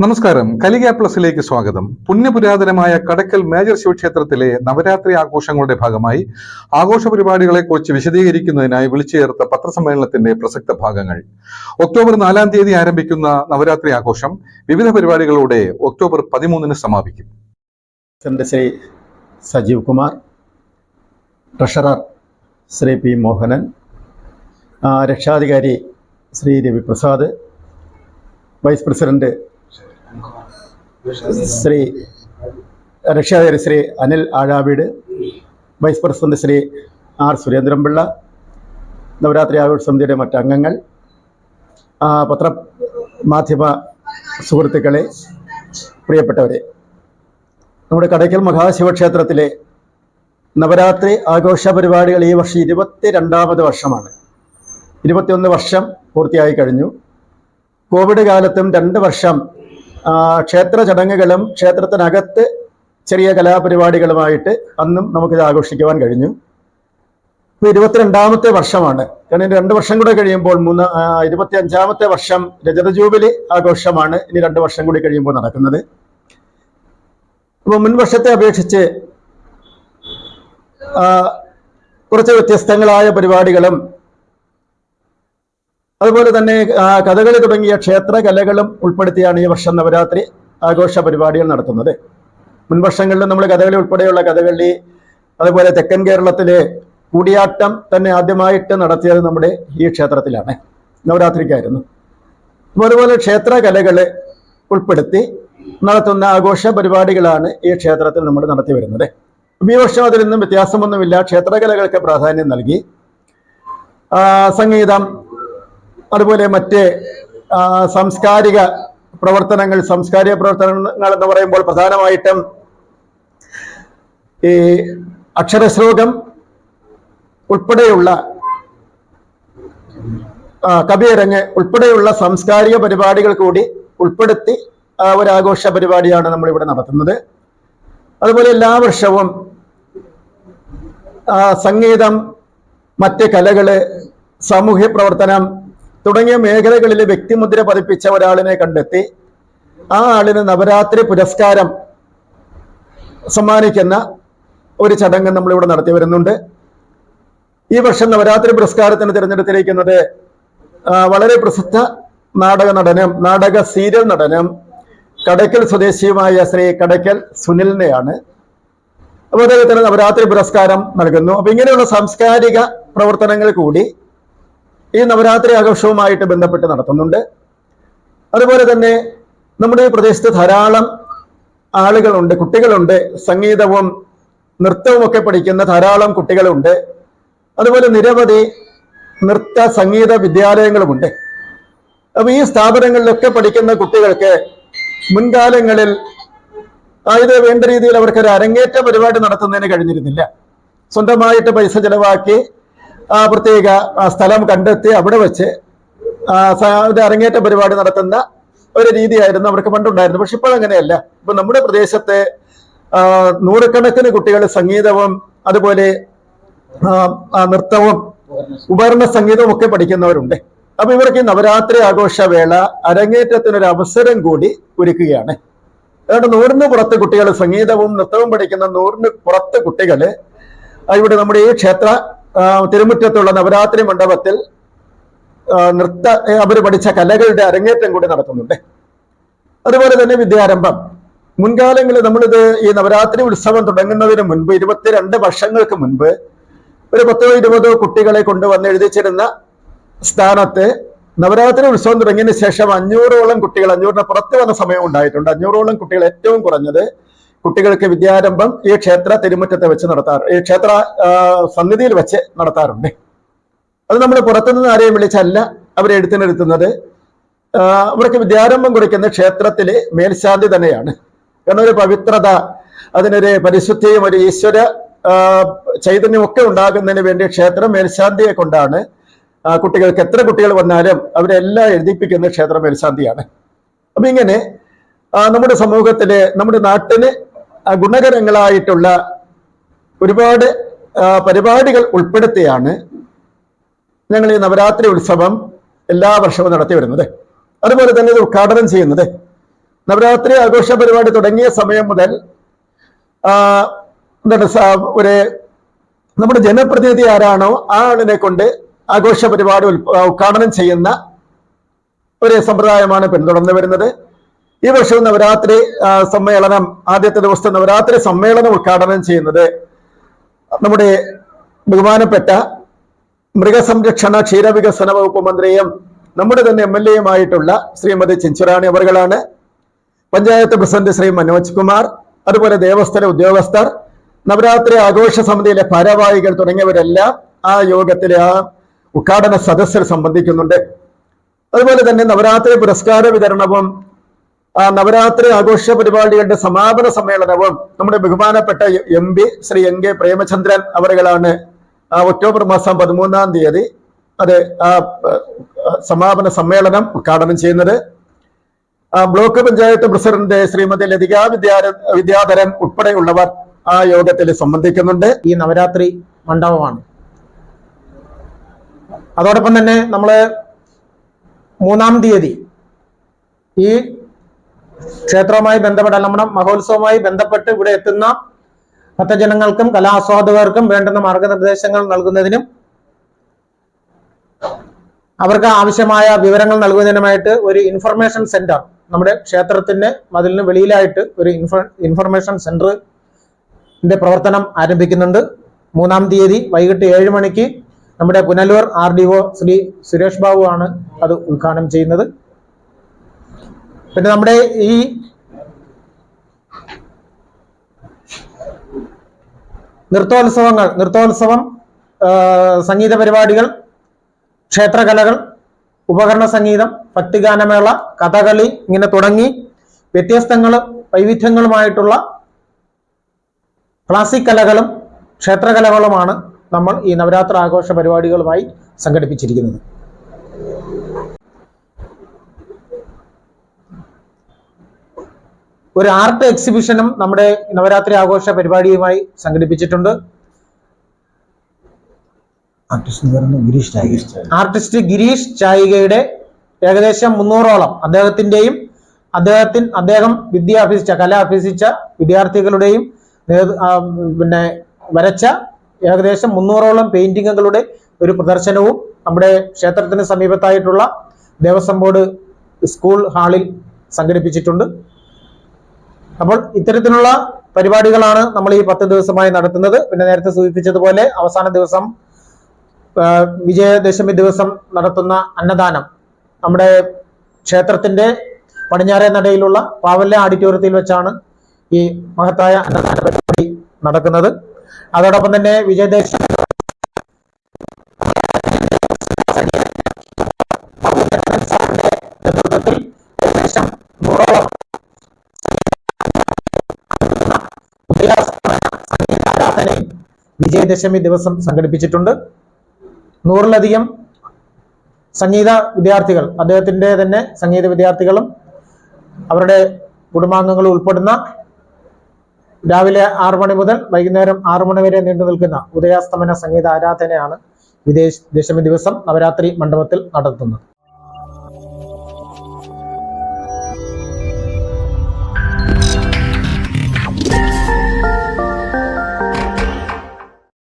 നമസ്കാരം. കലിക പ്ലസിലേക്ക് സ്വാഗതം. പുണ്യപുരാതനമായ കടയ്ക്കൽ മേജർ ശിവക്ഷേത്രത്തിലെ നവരാത്രി ആഘോഷങ്ങളുടെ ഭാഗമായി ആഘോഷ പരിപാടികളെക്കുറിച്ച് വിശദീകരിക്കുന്നതിനായി വിളിച്ചു ചേർത്ത പത്രസമ്മേളനത്തിന്റെ പ്രസക്ത ഭാഗങ്ങൾ. ഒക്ടോബർ 4-ാം തീയതി ആരംഭിക്കുന്ന നവരാത്രി ആഘോഷം വിവിധ പരിപാടികളോടെ ഒക്ടോബർ 13-ന് സമാപിക്കും. ശ്രീ സജീവ് കുമാർ, ട്രഷറർ ശ്രീ പി മോഹനൻ, രക്ഷാധികാരി ശ്രീ രവിപ്രസാദ്, വൈസ് പ്രസിഡന്റ് രക്ഷാധികാരി Shri Anil Azhaveedu, vice president Shri R Surendranpillai, Navaratri ആഘോഷ സമിതിയുടെ മറ്റംഗങ്ങൾ, പത്രമാധ്യമ സുഹൃത്തുക്കളെ, പ്രിയപ്പെട്ടവരെ, നമ്മുടെ കടയ്ക്കൽ മഹാശിവക്ഷേത്രത്തിലെ നവരാത്രി ആഘോഷ പരിപാടികൾ ഈ വർഷം 22ാമത് വർഷമാണ്. 21 വർഷം പൂർത്തിയായി കഴിഞ്ഞു. കോവിഡ് കാലത്തും 2 വർഷം ക്ഷേത്ര ചടങ്ങുകളും ക്ഷേത്രത്തിനകത്ത് ചെറിയ കലാപരിപാടികളുമായിട്ട് അന്നും നമുക്കിത് ആഘോഷിക്കുവാൻ കഴിഞ്ഞു. ഇപ്പോൾ 22ാമത്തെ വർഷമാണ്. കാരണം 2 വർഷം കൂടെ കഴിയുമ്പോൾ 25ാമത്തെ വർഷം രജത ജൂബിലി ആഘോഷമാണ് ഇനി 2 വർഷം കൂടി കഴിയുമ്പോൾ നടക്കുന്നത്. അപ്പോൾ മുൻ വർഷത്തെ അപേക്ഷിച്ച് കുറച്ച് വ്യത്യസ്തങ്ങളായ പരിപാടികളും അതുപോലെ തന്നെ കഥകളി തുടങ്ങിയ ക്ഷേത്ര കലകളും ഉൾപ്പെടുത്തിയാണ് ഈ വർഷം നവരാത്രി ആഘോഷ പരിപാടികൾ നടത്തുന്നത്. മുൻ വർഷങ്ങളിൽ നമ്മൾ കഥകളി ഉൾപ്പെടെയുള്ള കഥകളി, അതുപോലെ തെക്കൻ കേരളത്തിലെ കൂടിയാട്ടം തന്നെ ആദ്യമായിട്ട് നടത്തിയത് നമ്മുടെ ഈ ക്ഷേത്രത്തിലാണ്, നവരാത്രിക്കായിരുന്നു. അതുപോലെ ക്ഷേത്ര കലകൾ ഉൾപ്പെടുത്തി നടത്തുന്ന ആഘോഷ പരിപാടികളാണ് ഈ ക്ഷേത്രത്തിൽ നമ്മൾ നടത്തി വരുന്നത്. ഈ വർഷം അതിൽ നിന്നും വ്യത്യാസമൊന്നുമില്ല. ക്ഷേത്രകലകൾക്ക് പ്രാധാന്യം നൽകി സംഗീതം, അതുപോലെ മറ്റ് സാംസ്കാരിക പ്രവർത്തനങ്ങൾ എന്ന് പറയുമ്പോൾ പ്രധാനമായിട്ടും ഈ അക്ഷരശ്ലോകം ഉൾപ്പെടെയുള്ള കവിയരങ്ങ് ഉൾപ്പെടെയുള്ള സാംസ്കാരിക പരിപാടികൾ കൂടി ഉൾപ്പെടുത്തി ഒരാഘോഷ പരിപാടിയാണ് നമ്മളിവിടെ നടത്തുന്നത്. അതുപോലെ എല്ലാ വർഷവും സംഗീതം, മറ്റ് കലകള്, സാമൂഹ്യ പ്രവർത്തനം തുടങ്ങിയ മേഖലകളിൽ വ്യക്തിമുദ്ര പതിപ്പിച്ച ഒരാളിനെ കണ്ടെത്തി ആ ആളിന് നവരാത്രി പുരസ്കാരം സമ്മാനിക്കുന്ന ഒരു ചടങ്ങ് നമ്മളിവിടെ നടത്തി വരുന്നുണ്ട്. ഈ വർഷം നവരാത്രി പുരസ്കാരത്തിന് തിരഞ്ഞെടുത്തിരിക്കുന്നത് വളരെ പ്രസിദ്ധ നാടക സീരിയൽ നടനും കടയ്ക്കൽ സ്വദേശിയുമായ ശ്രീ കടയ്ക്കൽ സുനിലിനെയാണ്. അപ്പോൾ അദ്ദേഹത്തിന് നവരാത്രി പുരസ്കാരം നൽകുന്നു. അപ്പൊ ഇങ്ങനെയുള്ള സാംസ്കാരിക പ്രവർത്തനങ്ങൾ കൂടി ഈ നവരാത്രി ആഘോഷവുമായിട്ട് ബന്ധപ്പെട്ട് നടത്തുന്നുണ്ട്. അതുപോലെ തന്നെ നമ്മുടെ ഈ പ്രദേശത്ത് ധാരാളം ആളുകളുണ്ട്, കുട്ടികളുണ്ട്. സംഗീതവും നൃത്തവും ഒക്കെ പഠിക്കുന്ന ധാരാളം കുട്ടികളുണ്ട്. അതുപോലെ നിരവധി നൃത്ത സംഗീത വിദ്യാലയങ്ങളുമുണ്ട്. അപ്പൊ ഈ സ്ഥാപനങ്ങളിലൊക്കെ പഠിക്കുന്ന കുട്ടികൾക്ക് മുൻകാലങ്ങളിൽ ഇത് വേണ്ട രീതിയിൽ അവർക്കൊരു അരങ്ങേറ്റ പരിപാടി നടത്തുന്നതിന് കഴിഞ്ഞിരുന്നില്ല. സ്വന്തമായിട്ട് പൈസ ചെലവാക്കി പ്രത്യേക സ്ഥലം കണ്ടെത്തി അവിടെ വെച്ച് അരങ്ങേറ്റ പരിപാടി നടത്തുന്ന ഒരു രീതിയായിരുന്നു അവർക്ക് പണ്ടുണ്ടായിരുന്നു. പക്ഷെ ഇപ്പോൾ അങ്ങനെയല്ല. ഇപ്പൊ നമ്മുടെ പ്രദേശത്തെ നൂറുകണക്കിന് കുട്ടികൾ സംഗീതവും അതുപോലെ നൃത്തവും ഉപകരണ സംഗീതവും ഒക്കെ പഠിക്കുന്നവരുണ്ട്. അപ്പൊ ഇവർക്ക് ഈ നവരാത്രി ആഘോഷവേള അരങ്ങേറ്റത്തിനൊരു അവസരം കൂടി ഒരുക്കുകയാണ്. അതുകൊണ്ട് 100-ന് പുറത്ത് കുട്ടികൾ സംഗീതവും നൃത്തവും പഠിക്കുന്ന 100-ന് പുറത്ത് കുട്ടികള് ഇവിടെ നമ്മുടെ ഈ ക്ഷേത്ര തിരുമുറ്റത്തുള്ള നവരാത്രി മണ്ഡപത്തിൽ അവർ പഠിച്ച കലകളുടെ അരങ്ങേറ്റം കൂടി നടത്തുന്നുണ്ട്. അതുപോലെ തന്നെ വിദ്യാരംഭം. മുൻകാലങ്ങളിൽ നമ്മളിത് ഈ നവരാത്രി ഉത്സവം തുടങ്ങുന്നതിന് മുൻപ് 22 വർഷങ്ങൾക്ക് മുൻപ് ഒരു 10-20 കുട്ടികളെ കൊണ്ടുവന്ന് എഴുതിച്ചിരുന്ന സ്ഥാനത്ത് നവരാത്രി ഉത്സവം തുടങ്ങിയതിന് ശേഷം 500ഓളം കുട്ടികൾ, 500-ന് പുറത്ത് വന്ന സമയം ഉണ്ടായിട്ടുണ്ട്. 500ഓളം കുട്ടികൾ, ഏറ്റവും കുറഞ്ഞത് കുട്ടികൾക്ക് വിദ്യാരംഭം ഈ ക്ഷേത്ര തിരുമുറ്റത്തെ വെച്ച് ഈ ക്ഷേത്ര സന്നിധിയിൽ വെച്ച് നടത്താറുണ്ട്. അത് നമ്മൾ പുറത്തുനിന്ന് ആരെയും വിളിച്ചല്ല അവരെ എഴുത്തിനിരുത്തുന്നത്. അവർക്ക് വിദ്യാരംഭം കുറിക്കുന്ന ക്ഷേത്രത്തിലെ മേൽശാന്തി തന്നെയാണ്. കാരണം ഒരു പവിത്രത, അതിനൊരു പരിശുദ്ധിയും ഒരു ഈശ്വര ചൈതന്യമൊക്കെ ഉണ്ടാകുന്നതിന് വേണ്ടി ക്ഷേത്ര മേൽശാന്തിയെ കൊണ്ടാണ് കുട്ടികൾക്ക്, എത്ര കുട്ടികൾ വന്നാലും അവരെല്ലാം എഴുതിപ്പിക്കുന്ന ക്ഷേത്ര മേൽശാന്തിയാണ്. അപ്പൊ ഇങ്ങനെ നമ്മുടെ സമൂഹത്തില്, നമ്മുടെ നാട്ടിന് ഗുണകരങ്ങളായിട്ടുള്ള ഒരുപാട് പരിപാടികൾ ഉൾപ്പെടുത്തിയാണ് ഞങ്ങൾ ഈ നവരാത്രി ഉത്സവം എല്ലാ വർഷവും നടത്തി വരുന്നത്. അതുപോലെ തന്നെ ഇത് ഉദ്ഘാടനം ചെയ്യുന്നത് നവരാത്രി ആഘോഷ പരിപാടി തുടങ്ങിയ സമയം മുതൽ ഒരു നമ്മുടെ ജനപ്രതിനിധി ആരാണോ ആ ആളിനെ കൊണ്ട് ആഘോഷ പരിപാടി ഉദ്ഘാടനം ചെയ്യുന്ന ഒരു സമ്പ്രദായമാണ് പിന്തുടർന്നു വരുന്നത്. ഈ വർഷവും നവരാത്രി സമ്മേളനം, ആദ്യത്തെ ദിവസത്തെ നവരാത്രി സമ്മേളനം ഉദ്ഘാടനം ചെയ്യുന്നത് നമ്മുടെ ബഹുമാനപ്പെട്ട മൃഗസംരക്ഷണ ക്ഷീരവികസന വകുപ്പ് മന്ത്രിയും നമ്മുടെ തന്നെ MLA-യുമായിട്ടുള്ള ശ്രീമതി ചിഞ്ചുറാണി അവർകളാണ്. പഞ്ചായത്ത് പ്രസിഡന്റ് ശ്രീ മനോജ് കുമാർ, അതുപോലെ ദേവസ്ഥല ഉദ്യോഗസ്ഥർ, നവരാത്രി ആഘോഷ സമിതിയിലെ ഭാരവാഹികൾ തുടങ്ങിയവരെല്ലാം ആ യോഗത്തിലെ ആ ഉദ്ഘാടന സദസ്സിൽ സംബന്ധിക്കുന്നുണ്ട്. അതുപോലെ തന്നെ നവരാത്രി പുരസ്കാര വിതരണവും നവരാത്രി ആഘോഷ പരിപാടികളുടെ സമാപന സമ്മേളനവും നമ്മുടെ ബഹുമാനപ്പെട്ട MP ശ്രീ NK പ്രേമചന്ദ്രൻ അവരുകളാണ് ഒക്ടോബർ മാസം 13-ാം തീയതി ആ സമാപന സമ്മേളനം ഉദ്ഘാടനം ചെയ്യുന്നത്. ബ്ലോക്ക് പഞ്ചായത്ത് പ്രസിഡന്റ് ശ്രീമതി ലതിക വിദ്യാധരൻ ഉൾപ്പെടെയുള്ളവർ ആ യോഗത്തിൽ സംബന്ധിക്കുന്നുണ്ട്. ഈ നവരാത്രി മണ്ഡപമാണ്. അതോടൊപ്പം തന്നെ നമ്മള് 3-ാം തീയതി ഈ ക്ഷേത്രവുമായി ബന്ധപ്പെട്ട നമ്മുടെ മഹോത്സവവുമായി ബന്ധപ്പെട്ട് ഇവിടെ എത്തുന്ന ഭക്തജനങ്ങൾക്കും കലാസ്വാദകർക്കും വേണ്ടുന്ന മാർഗനിർദ്ദേശങ്ങൾ നൽകുന്നതിനും അവർക്ക് ആവശ്യമായ വിവരങ്ങൾ നൽകുന്നതിനുമായിട്ട് ഒരു ഇൻഫർമേഷൻ സെന്റർ നമ്മുടെ ക്ഷേത്രത്തിന്റെ മതിലിന് വെളിയിലായിട്ട് ഒരു ഇൻഫർമേഷൻ സെന്ററിന്റെ പ്രവർത്തനം ആരംഭിക്കുന്നുണ്ട്. 3-ാം തീയതി വൈകിട്ട് 7 മണിക്ക് നമ്മുടെ പുനലൂർ RDO ശ്രീ സുരേഷ് ബാബു ആണ് അത് ഉദ്ഘാടനം ചെയ്യുന്നത്. പിന്നെ നമ്മുടെ ഈ നൃത്തോത്സവം, സംഗീത പരിപാടികൾ, ക്ഷേത്രകലകൾ, ഉപകരണ സംഗീതം, ഭക്തിഗാനമേള, കഥകളി, ഇങ്ങനെ തുടങ്ങി വ്യത്യസ്തങ്ങളും വൈവിധ്യങ്ങളുമായിട്ടുള്ള ക്ലാസിക് കലകളും ക്ഷേത്രകലകളുമാണ് നമ്മൾ ഈ നവരാത്രി ആഘോഷ പരിപാടികളുമായി സംഘടിപ്പിച്ചിരിക്കുന്നത്. ഒരു ആർട്ട് എക്സിബിഷനും നമ്മുടെ നവരാത്രി ആഘോഷ പരിപാടിയുമായി സംഘടിപ്പിച്ചിട്ടുണ്ട്. ആർട്ടിസ്റ്റ് ഗിരീഷ് ചായികയുടെ ഏകദേശം 300ഓളം അദ്ദേഹം വിദ്യ അഭ്യസിച്ച, കല അഭ്യസിച്ച വിദ്യാർത്ഥികളുടെയും പിന്നെ വരച്ച ഏകദേശം 300ഓളം പെയിന്റിങ്ങുകളുടെ ഒരു പ്രദർശനവും നമ്മുടെ ക്ഷേത്രത്തിന് സമീപത്തായിട്ടുള്ള ദേവസ്വം ബോർഡ് സ്കൂൾ ഹാളിൽ സംഘടിപ്പിച്ചിട്ടുണ്ട്. അപ്പോൾ ഇത്തരത്തിലുള്ള പരിപാടികളാണ് നമ്മൾ ഈ 10 ദിവസമായി നടത്തുന്നത്. പിന്നെ നേരത്തെ സൂചിപ്പിച്ചതുപോലെ അവസാന ദിവസം വിജയദശമി ദിവസം നടത്തുന്ന അന്നദാനം നമ്മുടെ ക്ഷേത്രത്തിന്റെ പടിഞ്ഞാറേ നടയിലുള്ള പാവല്ല ഓഡിറ്റോറിയത്തിൽ വെച്ചാണ് ഈ മഹത്തായ അന്നദാന പരിപാടി നടക്കുന്നത്. അതോടൊപ്പം തന്നെ വിജയദശമി നേതൃത്വത്തിൽ ഏകദേശം 100ഓളം ആരാധനയും വിജയദശമി ദിവസം സംഘടിപ്പിച്ചിട്ടുണ്ട്. 100-ലധികം സംഗീത വിദ്യാർത്ഥികൾ, അദ്ദേഹത്തിന്റെ തന്നെ സംഗീത വിദ്യാർത്ഥികളും അവരുടെ കുടുംബാംഗങ്ങളും ഉൾപ്പെടുന്ന രാവിലെ 6 മണി മുതൽ വൈകുന്നേരം 6 മണി വരെ നീണ്ടു നിൽക്കുന്ന ഉദയാസ്തമന സംഗീത ആരാധനയാണ് വിജയദശമി ദിവസം നവരാത്രി മണ്ഡപത്തിൽ നടത്തുന്നത്.